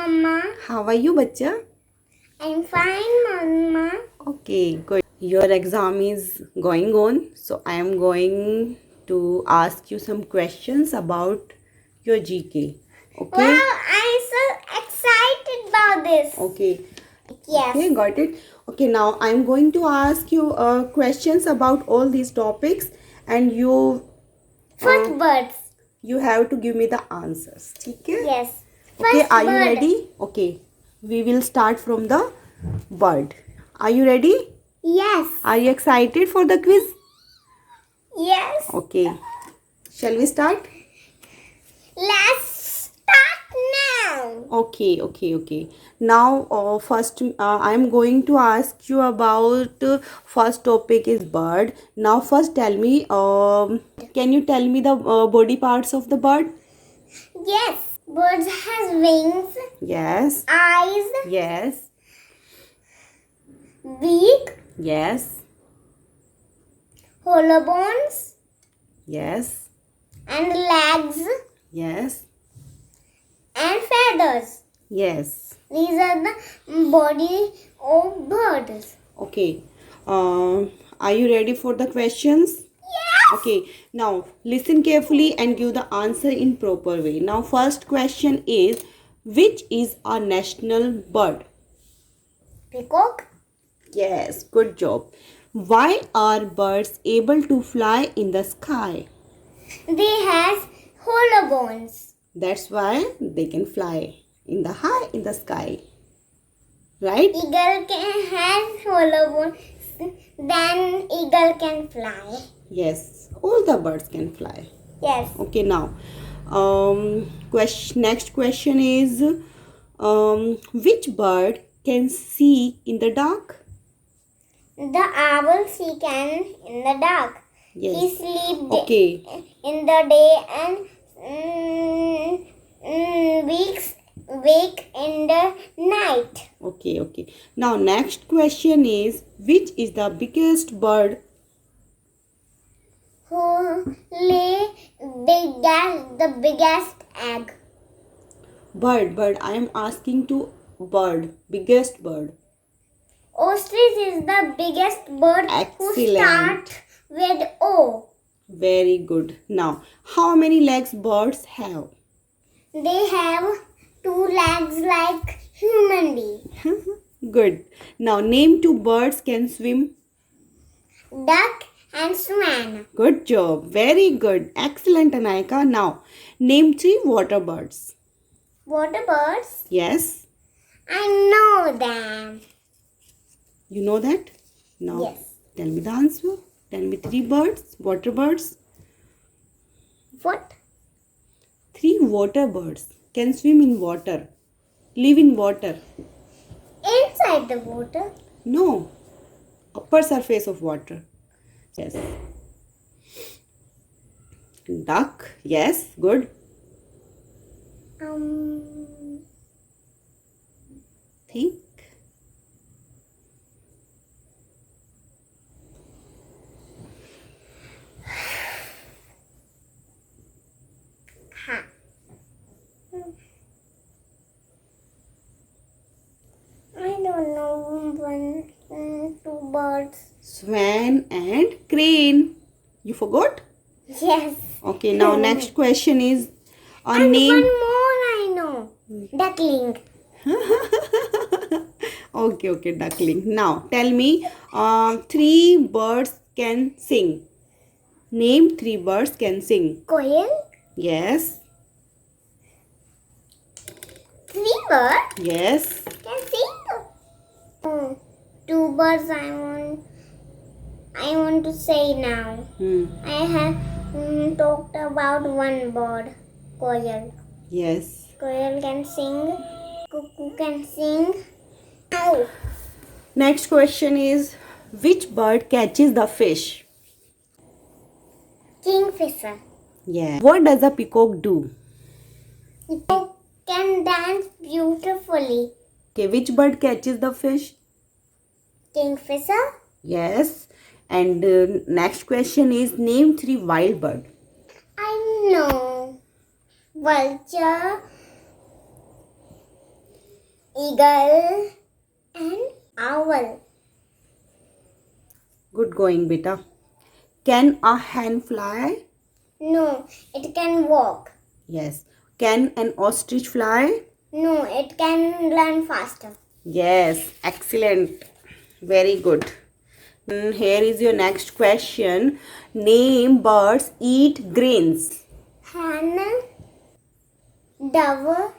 Mama. How are you, bachcha? I'm fine, Mama. Okay, good. Your exam is going on, so I am going to ask you some questions about your GK. Okay? Wow, I'm so excited about this. Okay. Yes. Okay, got it. Okay, now I'm going to ask you questions about all these topics, and Footbirds. you have to give me the answers. Okay? Yes. Okay, First are you bird. ready? Okay, we will start from the bird. Are you ready? Yes. Are you excited for the quiz? Yes. Okay. Shall we start? Let's start now. Okay. Now, first, I am going to ask you about first topic is bird. Now, first, tell me. Can you tell me the body parts of the bird? Yes. Birds has wings, Yes. eyes, Yes. beak, Yes. hollow bones, Yes. and legs Yes. and feathers. Yes. These are the body of birds. Okay. Are you ready for the questions? Yes. Okay. Now listen carefully and give the answer in proper way. Now first question is, which is our national bird? Peacock. Yes, good job. Why are birds able to fly in the sky? They has hollow bones. That's why they can fly in the sky. Right? Eagle can have hollow bones. Then eagle can fly. Yes, all the birds can fly. Yes. Okay, now next question is, which bird can see in the dark? The owl she can in the dark. Yes. He sleep Okay. in the day and wake in the night. Okay. Now next question is, which is the biggest bird? Who lay the biggest egg? Bird. I am asking to bird. Biggest bird. Ostrich is the biggest bird who Excellent. start with O. Very good. Now, how many legs birds have? They have 2 legs like human being. Good. Now, name two birds can swim. Duck and swan. Good job. Very good. Excellent, Anaika. Now, name three water birds. Water birds? Yes. I know them. You know that? Now, Yes. tell me the answer. Tell me three birds, water birds. What? Three water birds can swim in water, live in water. Inside the water? No, upper surface of water. Yes. Duck. Yes, good. Think. I don't know. Two birds. Swan and crane. You forgot? Yes. Okay, now next question is a And name. one more I know. Duckling. Okay, duckling. Now tell me, three birds can sing. Name three birds can sing. Koel. Yes. Three birds Yes. can sing. Two birds I want to say now. I have talked about one bird. Koel. Yes. Koel can sing. Cuckoo can sing. Ow. Next question is, which bird catches the fish? Kingfisher. Yeah. What does a peacock do? Peacock can dance beautifully. Okay, which bird catches the fish? Kingfisher. Yes. And next question is, name three wild bird. I know. Vulture. Eagle and owl. Good going, beta. Can a hen fly? No, it can walk. Yes. Can an ostrich fly? No, it can run faster. Yes, excellent. Very good. Here is your next question. Name birds eat grains. Hen, dove,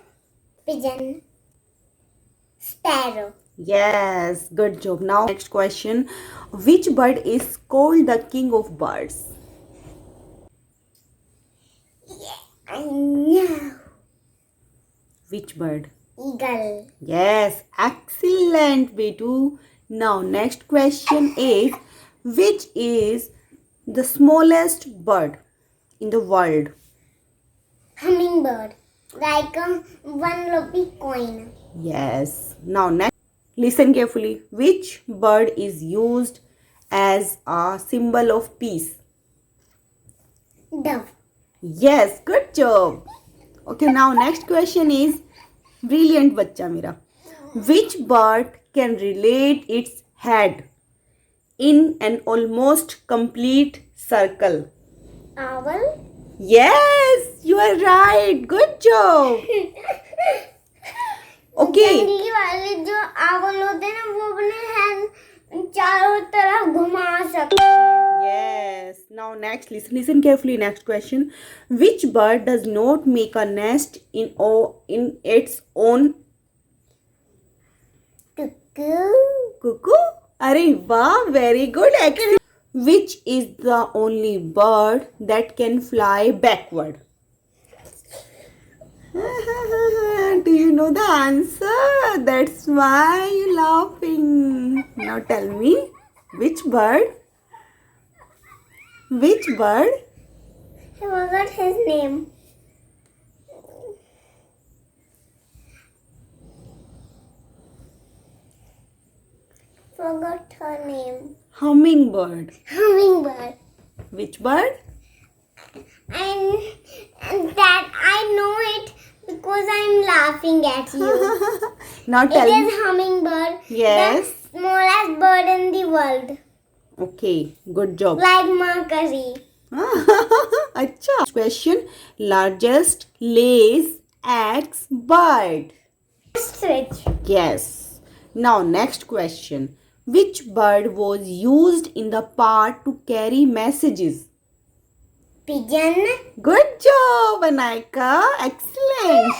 pigeon, sparrow. Yes, good job. Now, next question. Which bird is called the king of birds? I know. Which bird? Eagle. Yes, excellent, Betu. Now, next question is which is the smallest bird in the world? Hummingbird. Like a 1 rupee coin. Yes. Now, next, listen carefully. Which bird is used as a symbol of peace? Dove. Yes, good job. Okay, now next question is brilliant bachcha mera. Which bird can relate its head in an almost complete circle? Owl. Yes, you are right. Good job. Okay. जंगली वाले जो owl होते हैं ना वो अपने head चारों तरफ घुमा सकते हैं. Yes. Now next, listen carefully. Next question. Which bird does not make a nest in its own cuckoo? Arey wow, very good. Excellent. Which is the only bird that can fly backward? Do you know the answer? That's why you're laughing. Now tell me, which bird? Which bird? I forgot his name. Forgot her name. Hummingbird. Hummingbird. Which bird? And that I know it because I'm laughing at you. Now It tell me. is hummingbird. Yes. The smallest bird in the world. Okay, good job. Like Mercury. Acha. Question. Largest lays eggs bird. Ostrich. Yes. Now next question. Which bird was used in the part to carry messages? Pigeon. Good job, Anaika. Excellent.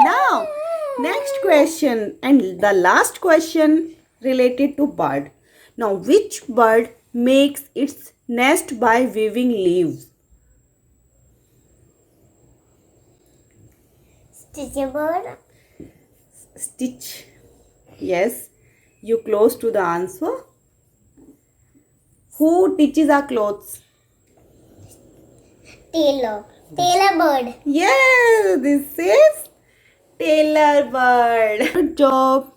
Now, next question and the last question related to bird. Now, which bird makes its nest by weaving leaves? Stitch bird. Stitch. Yes, you close to the answer. Who stitches our clothes? Tailor. Tailor bird. Yes, this is tailor bird. Good job.